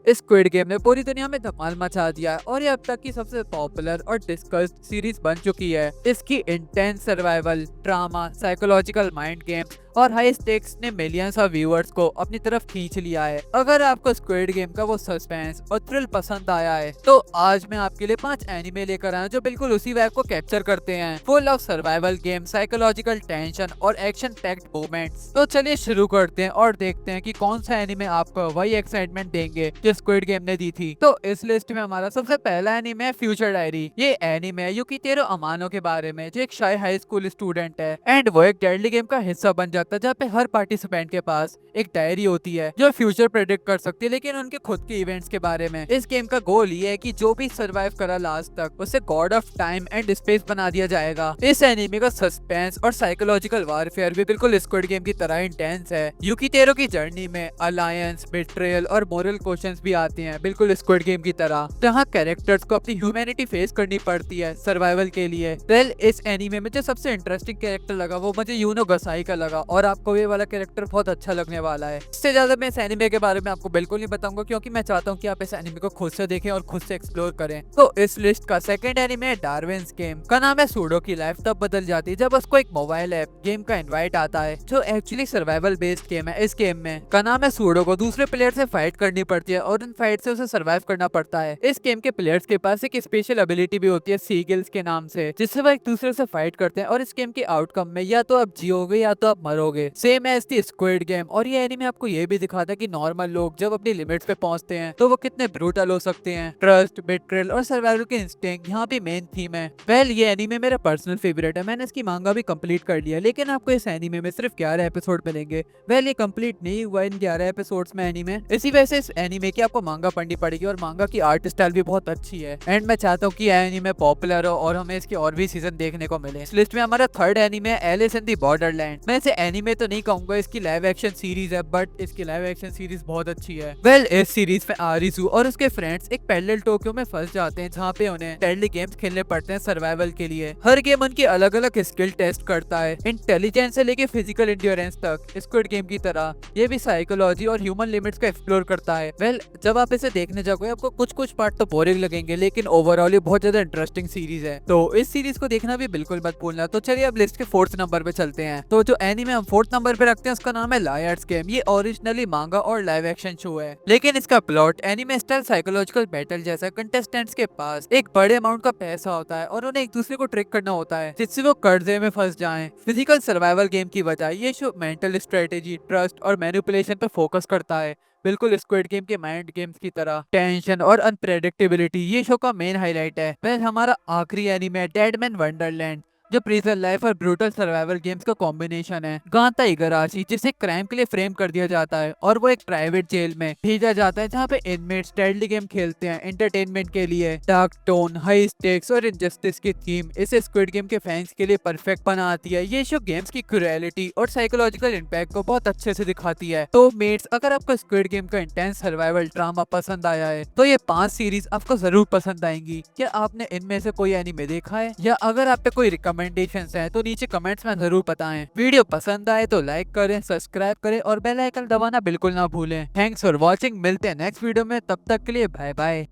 Squid game ने पूरी दुनिया में धमाल मचा दिया है और ये अब तक की सबसे पॉपुलर और डिस्कस्ड सीरीज बन चुकी है। इसकी intense survival, drama, psychological mind game और हाई स्टेक्स ने मिलियंस ऑफ व्यूअर्स को अपनी तरफ खींच लिया है। अगर आपको स्क्विड गेम का वो सस्पेंस और थ्रिल पसंद आया है तो आज मैं आपके लिए 5 एनिमे लेकर आया जो बिल्कुल उसी वाइब को कैप्चर करते हैं, full of survival game, psychological tension और एक्शन पैक्ड मोमेंट्स। तो चलिए शुरू करते हैं और देखते हैं कि कौन सा एनिमे आपको वही एक्साइटमेंट देंगे जो स्क्विड गेम ने दी थी। तो इस लिस्ट में हमारा सबसे पहला एनिमे है फ्यूचर डायरी। ये एनिमे युकितेरो अमानो के बारे में, जो एक शाय हाई स्कूल स्टूडेंट है एंड वो एक डेडली गेम का हिस्सा बन जाता है जहाँ पे हर पार्टिसिपेंट के पास एक डायरी होती है जो फ्यूचर प्रेडिक्ट कर सकती है, लेकिन उनके खुद के इवेंट्स के बारे में। इस गेम का गोल ये है कि जो भी सरवाइव करा लास्ट तक उसे God of time and space बना दिया जाएगा। इस एनिमे का सस्पेंस और साइकोलॉजिकल वारफेयर भी बिल्कुल स्क्विड गेम की तरह इंटेंस है। युकितेरो की जर्नी में अलायंस, बिट्रेयल और मोरल क्वेश्चंस भी आते हैं, बिल्कुल स्क्विड गेम की तरह, जहाँ कैरेक्टर्स को अपनी ह्यूमैनिटी फेस करनी पड़ती है सर्वाइवल के लिए। वेल, इस एनिमे में जो सबसे इंटरेस्टिंग कैरेक्टर लगा वो मुझे यूनो गसाई का लगा और आपको ये वाला कैरेक्टर बहुत अच्छा लगने वाला है। इससे ज्यादा मैं इस एनिमे के बारे में आपको बिल्कुल नहीं बताऊंगा क्योंकि मैं चाहता हूँ कि आप इस एनिमे को खुद से देखें और खुद से एक्सप्लोर करें। तो इस लिस्ट का सेकंड एनिमे है डार्विन्स गेम। का नाम है सूडो की लाइफ तब बदल जाती है जब उसको एक मोबाइल ऐप गेम का इनवाइट आता है जो एक्चुअली सर्वाइवल बेस्ड गेम है। इस गेम में का नाम है सूडो को दूसरे प्लेयर से फाइट करनी पड़ती है और उन फाइट से उसे सर्वाइव करना पड़ता है। इस गेम के प्लेयर्स के पास एक स्पेशल एबिलिटी भी होती है सीगिल्स के नाम से, जिससे वो एक दूसरे से फाइट करते हैं और इस गेम के आउटकम में या तो आप जियोगे या तो आप मरोगे, same as the squid game. और ये एनीमे आपको ये भी दिखाता है कि नॉर्मल लोग जब अपनी लिमिट्स पे पहुंचते हैं तो वो कितने ब्रूटल हो सकते हैं। ट्रस्ट, बिट्रेयल और सर्वाइवल के इंस्टिंक्ट यहाँ पे मेन थीम है। वेल, ये एनीमे मेरा पर्सनल फेवरेट है। मैंने इसकी मांगा भी कंप्लीट कर लिया, लेकिन आपको इस एनीमे में सिर्फ 11 एपिसोड मिलेंगे। वेल, ये कंप्लीट नहीं हुआ इन 11 एपिसोड्स में एनीमे, इसी वजह से इस एनीमे की आपको मांगा पढ़नी पड़ेगी और मांगा की आर्ट स्टाइल भी बहुत अच्छी है। एंड मैं चाहता हूँ कि एनीमे पॉपुलर हो और हमें इसके और भी सीजन देखने को मिले। इस लिस्ट में हमारा थर्ड एनीमे है एलिस इन द बॉर्डरलैंड। मैं इसे एनीमे तो नहीं कहूंगा, इसकी लाइव एक्शन सीरीज है, बट इसकी लाइव एक्शन सीरीज बहुत अच्छी है। वेल, इस सीरीज में आरिजू और उसके फ्रेंड्स एक पैरेलल टोक्यो में फंस जाते हैं जहाँ पे उन्हें डेडली गेम्स खेलने पड़ते हैं सर्वाइवल के लिए। हर गेम उनकी अलग अलग स्किल टेस्ट करता है, इंटेलिजेंस से लेके फिजिकल एंड्योरेंस तक। स्क्विड गेम की तरह ये भी साइकोलॉजी और ह्यूमन लिमिट्स को एक्सप्लोर करता है। वेल, जब आप इसे देखने जाओगे आपको कुछ कुछ पार्ट तो बोरिंग लगेंगे, लेकिन ओवरऑल ये बहुत ज्यादा इंटरेस्टिंग सीरीज है, तो इस सीरीज को देखना भी बिल्कुल मत भूलना। तो चलिए अब लिस्ट के फोर्थ नंबर पे चलते हैं। तो जो एनीमे हम फोर्थ नंबर पे रखते हैं उसका नाम है लायर्स गेम। ये ओरिजिनली मांगा और लाइव एक्शन शो है, लेकिन इसका plot anime style psychological battle जैसा। कंटेस्टेंट्स के पास एक बड़े अमाउंट का पैसा होता है और उन्हें एक दूसरे को ट्रिक करना होता है जिससे वो कर्जे में फंस जाएं। फिजिकल सर्वाइवल गेम की बजाय ये शो मेंटल स्ट्रेटेजी, ट्रस्ट और मैनिपुलेशन पर फोकस करता है, बिल्कुल स्क्विड गेम के माइंड गेम्स की तरह। टेंशन और अनप्रेडिक्टेबिलिटी ये शो का मेन हाईलाइट है। फिर हमारा आखिरी एनीमे डेड मैन वंडरलैंड, जो प्रिजन लाइफ और ब्रूटल सर्वाइवल गेम्स का कॉम्बिनेशन है। गांता इगराशी जिसे क्राइम के लिए फ्रेम कर दिया जाता है और वो एक प्राइवेट जेल में भेजा जाता है जहाँ पे इनमेट्स डेडली गेम खेलते हैं एंटरटेनमेंट के लिए। डार्क टोन, हाई स्टेक्स और इनजस्टिस की थीम इसे स्क्विड गेम के फैंस के लिए परफेक्ट बनाती है। ये शो गेम्स की क्रूएलिटी और साइकोलॉजिकल इम्पैक्ट को बहुत अच्छे से दिखाती है। तो मेट्स, अगर आपको स्क्विड गेम का इंटेंस सर्वाइवल ड्रामा पसंद आया है तो ये 5 सीरीज आपको जरूर पसंद आएंगी। क्या आपने इनमें से कोई एनीमे देखा है, या अगर आप पे कोई रिकमेंडेशंस हैं तो नीचे कमेंट्स में जरूर बताएं। वीडियो पसंद आए तो लाइक करें, सब्सक्राइब करें और बेल आइकन दबाना बिल्कुल ना भूलें। थैंक्स फॉर वॉचिंग, मिलते हैं नेक्स्ट वीडियो में, तब तक के लिए बाय बाय।